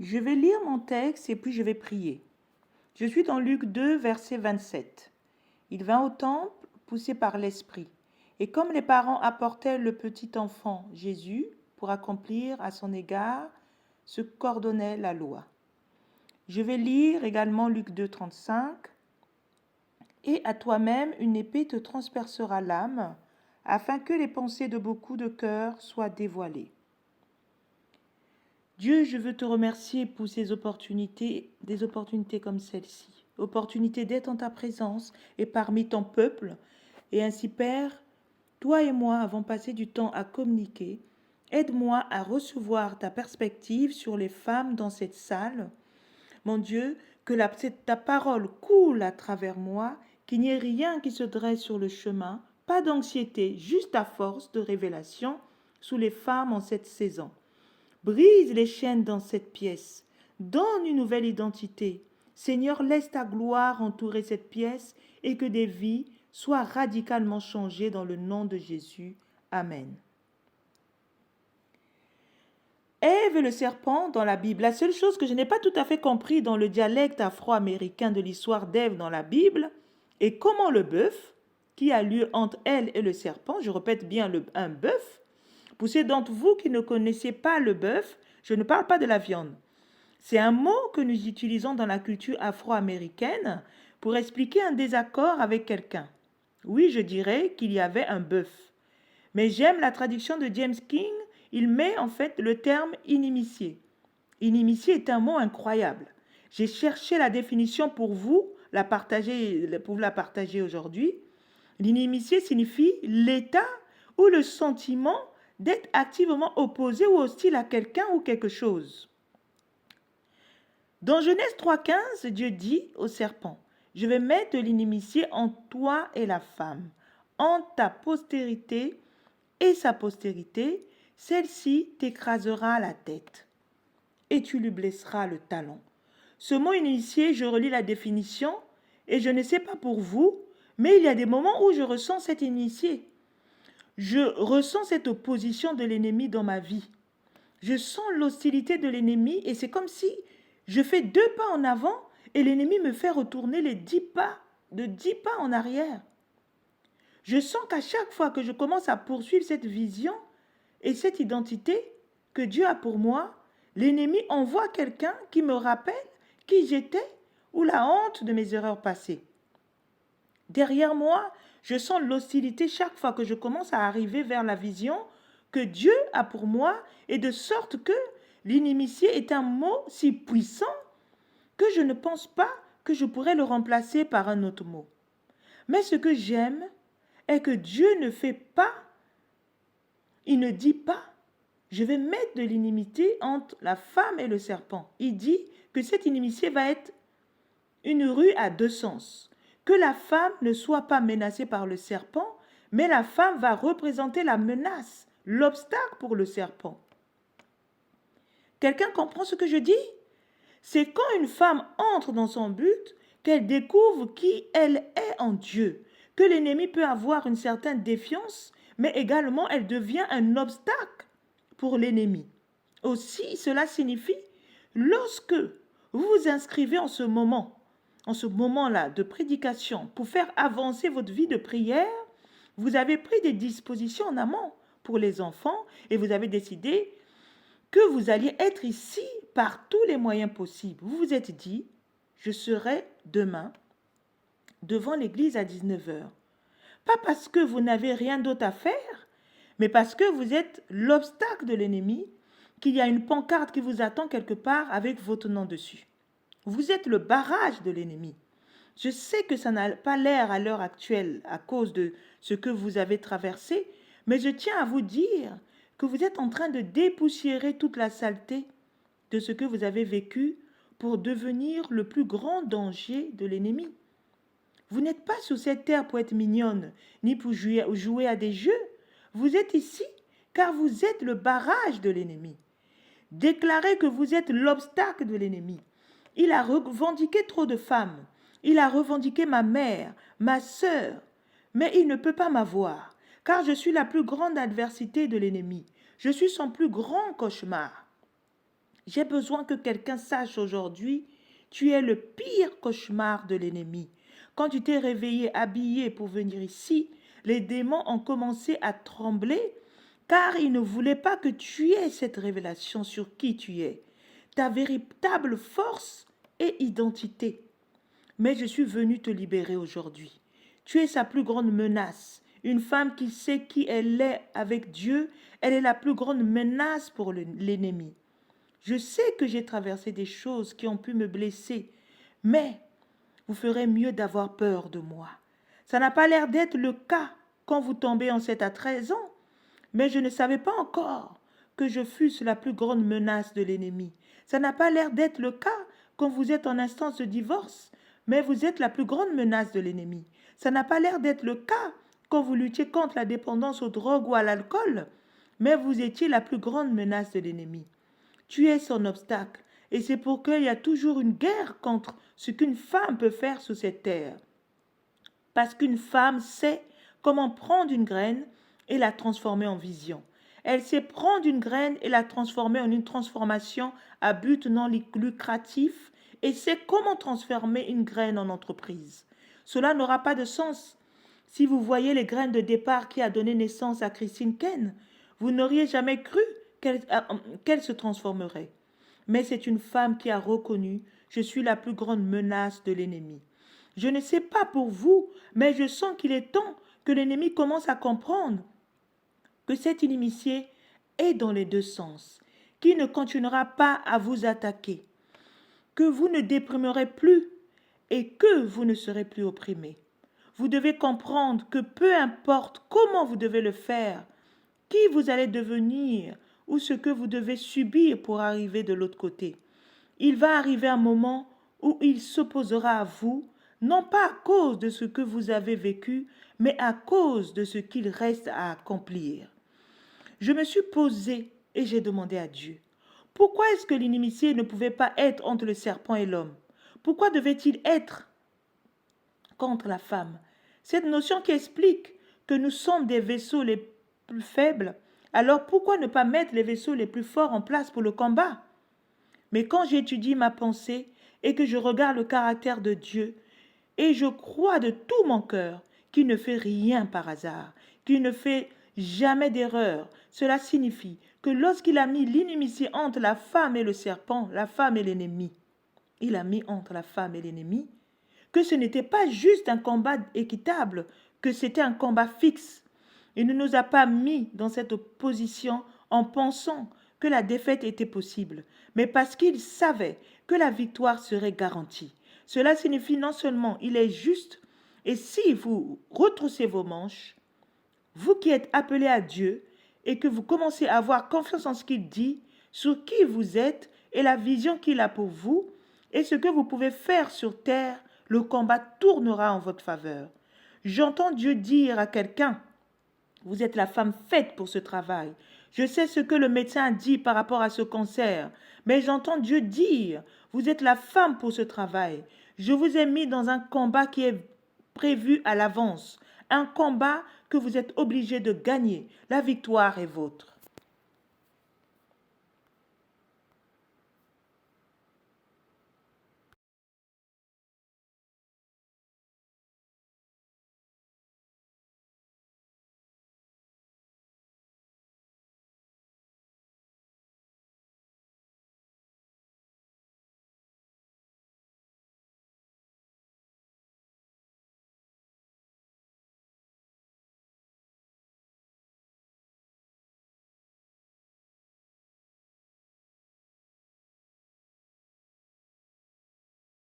Je vais lire mon texte et puis je vais prier. Je suis dans Luc 2, verset 27. Il vint au temple, poussé par l'Esprit. Et comme les parents apportaient le petit enfant Jésus pour accomplir à son égard ce qu'ordonnait la loi. Je vais lire également Luc 2, 35. Et à toi-même une épée te transpercera l'âme, afin que les pensées de beaucoup de cœurs soient dévoilées. Dieu, je veux te remercier pour ces opportunités, des opportunités comme celle-ci. Opportunité d'être en ta présence et parmi ton peuple. Et ainsi, Père, toi et moi avons passé du temps à communiquer. Aide-moi à recevoir ta perspective sur les femmes dans cette salle. Mon Dieu, que ta parole coule à travers moi, qu'il n'y ait rien qui se dresse sur le chemin, pas d'anxiété, juste ta force de révélation sous les femmes en cette saison. Brise les chaînes dans cette pièce. Donne une nouvelle identité. Seigneur, laisse ta gloire entourer cette pièce et que des vies soient radicalement changées dans le nom de Jésus. Amen. Ève et le serpent dans la Bible. La seule chose que je n'ai pas tout à fait compris dans le dialecte afro-américain de l'histoire d'Ève dans la Bible est comment le bœuf, qui a lieu entre elle et le serpent, je répète bien un bœuf. Pour ceux d'entre vous qui ne connaissez pas le bœuf, je ne parle pas de la viande. C'est un mot que nous utilisons dans la culture afro-américaine pour expliquer un désaccord avec quelqu'un. Oui, je dirais qu'il y avait un bœuf. Mais j'aime la traduction de James King. Il met en fait le terme inimitié. Inimitié est un mot incroyable. J'ai cherché la définition pour vous la partager aujourd'hui. L'inimitié signifie l'état ou le sentiment d'être activement opposé ou hostile à quelqu'un ou quelque chose. Dans Genèse 3,15, Dieu dit au serpent, « Je vais mettre de l'inimitié entre toi et la femme, entre ta postérité et sa postérité, celle-ci t'écrasera la tête et tu lui blesseras le talon. » Ce mot initié, je relis la définition et je ne sais pas pour vous, mais il y a des moments où je ressens cette initié. Je ressens cette opposition de l'ennemi dans ma vie. Je sens l'hostilité de l'ennemi et c'est comme si je fais 2 pas en avant et l'ennemi me fait retourner les 10 pas, de 10 pas en arrière. Je sens qu'à chaque fois que je commence à poursuivre cette vision et cette identité que Dieu a pour moi, l'ennemi envoie quelqu'un qui me rappelle qui j'étais ou la honte de mes erreurs passées. Derrière moi, je sens l'hostilité chaque fois que je commence à arriver vers la vision que Dieu a pour moi et de sorte que l'inimitié est un mot si puissant que je ne pense pas que je pourrais le remplacer par un autre mot. Mais ce que j'aime est que Dieu ne fait pas, il ne dit pas, je vais mettre de l'inimité entre la femme et le serpent. Il dit que cette inimitié va être une rue à 2 sens. Que la femme ne soit pas menacée par le serpent, mais la femme va représenter la menace, l'obstacle pour le serpent. Quelqu'un comprend ce que je dis? C'est quand une femme entre dans son but qu'elle découvre qui elle est en Dieu, que l'ennemi peut avoir une certaine défiance, mais également elle devient un obstacle pour l'ennemi. Aussi, cela signifie, lorsque vous vous inscrivez en ce moment-là de prédication pour faire avancer votre vie de prière, vous avez pris des dispositions en amont pour les enfants et vous avez décidé que vous alliez être ici par tous les moyens possibles. Vous vous êtes dit, je serai demain devant l'église à 19h. Pas parce que vous n'avez rien d'autre à faire, mais parce que vous êtes l'obstacle de l'ennemi, qu'il y a une pancarte qui vous attend quelque part avec votre nom dessus. Vous êtes le barrage de l'ennemi. Je sais que ça n'a pas l'air à l'heure actuelle à cause de ce que vous avez traversé, mais je tiens à vous dire que vous êtes en train de dépoussiérer toute la saleté de ce que vous avez vécu pour devenir le plus grand danger de l'ennemi. Vous n'êtes pas sur cette terre pour être mignonne, ni pour jouer à des jeux. Vous êtes ici car vous êtes le barrage de l'ennemi. Déclarez que vous êtes l'obstacle de l'ennemi. Il a revendiqué trop de femmes. Il a revendiqué ma mère, ma sœur. Mais il ne peut pas m'avoir, car je suis la plus grande adversité de l'ennemi. Je suis son plus grand cauchemar. J'ai besoin que quelqu'un sache aujourd'hui, tu es le pire cauchemar de l'ennemi. Quand tu t'es réveillé, habillé pour venir ici, les démons ont commencé à trembler car ils ne voulaient pas que tu aies cette révélation sur qui tu es, ta véritable force et identité. Mais je suis venu te libérer aujourd'hui. Tu es sa plus grande menace. Une femme qui sait qui elle est avec Dieu, elle est la plus grande menace pour l'ennemi. Je sais que j'ai traversé des choses qui ont pu me blesser, mais vous ferez mieux d'avoir peur de moi. Ça n'a pas l'air d'être le cas quand vous tombez enceinte à 13 ans, mais je ne savais pas encore que je fusse la plus grande menace de l'ennemi. Ça n'a pas l'air d'être le cas quand vous êtes en instance de divorce, mais vous êtes la plus grande menace de l'ennemi. Ça n'a pas l'air d'être le cas quand vous luttiez contre la dépendance aux drogues ou à l'alcool, mais vous étiez la plus grande menace de l'ennemi. Tu es son obstacle, et c'est pourquoi il y a toujours une guerre contre ce qu'une femme peut faire sur cette terre. Parce qu'une femme sait comment prendre une graine et la transformer en vision. Elle sait prendre une graine et la transformer en une transformation à but non lucratif et sait comment transformer une graine en entreprise. Cela n'aura pas de sens. Si vous voyez les graines de départ qui a donné naissance à Christine Ken, vous n'auriez jamais cru qu'elle se transformerait. Mais c'est une femme qui a reconnu, je suis la plus grande menace de l'ennemi. Je ne sais pas pour vous, mais je sens qu'il est temps que l'ennemi commence à comprendre que cet inimitié est dans les deux sens, qu'il ne continuera pas à vous attaquer, que vous ne déprimerez plus et que vous ne serez plus opprimé. Vous devez comprendre que peu importe comment vous devez le faire, qui vous allez devenir ou ce que vous devez subir pour arriver de l'autre côté, il va arriver un moment où il s'opposera à vous, non pas à cause de ce que vous avez vécu, mais à cause de ce qu'il reste à accomplir. Je me suis posé et j'ai demandé à Dieu, pourquoi est-ce que l'inimitié ne pouvait pas être entre le serpent et l'homme? Pourquoi devait-il être contre la femme? Cette notion qui explique que nous sommes des vaisseaux les plus faibles, alors pourquoi ne pas mettre les vaisseaux les plus forts en place pour le combat? Mais quand j'étudie ma pensée et que je regarde le caractère de Dieu, et je crois de tout mon cœur qu'il ne fait rien par hasard, qu'il ne fait jamais d'erreur, cela signifie que lorsqu'il a mis l'inimitié entre la femme et le serpent, la femme et l'ennemi, il a mis entre la femme et l'ennemi, que ce n'était pas juste un combat équitable, que c'était un combat fixe. Il ne nous a pas mis dans cette position en pensant que la défaite était possible, mais parce qu'il savait que la victoire serait garantie. Cela signifie non seulement il est juste, et si vous retroussez vos manches, vous qui êtes appelés à Dieu et que vous commencez à avoir confiance en ce qu'il dit, sur qui vous êtes et la vision qu'il a pour vous, et ce que vous pouvez faire sur terre, le combat tournera en votre faveur. J'entends Dieu dire à quelqu'un, vous êtes la femme faite pour ce travail. Je sais ce que le médecin a dit par rapport à ce cancer, mais j'entends Dieu dire, vous êtes la femme pour ce travail. Je vous ai mis dans un combat qui est prévu à l'avance, un combat que vous êtes obligé de gagner. La victoire est vôtre.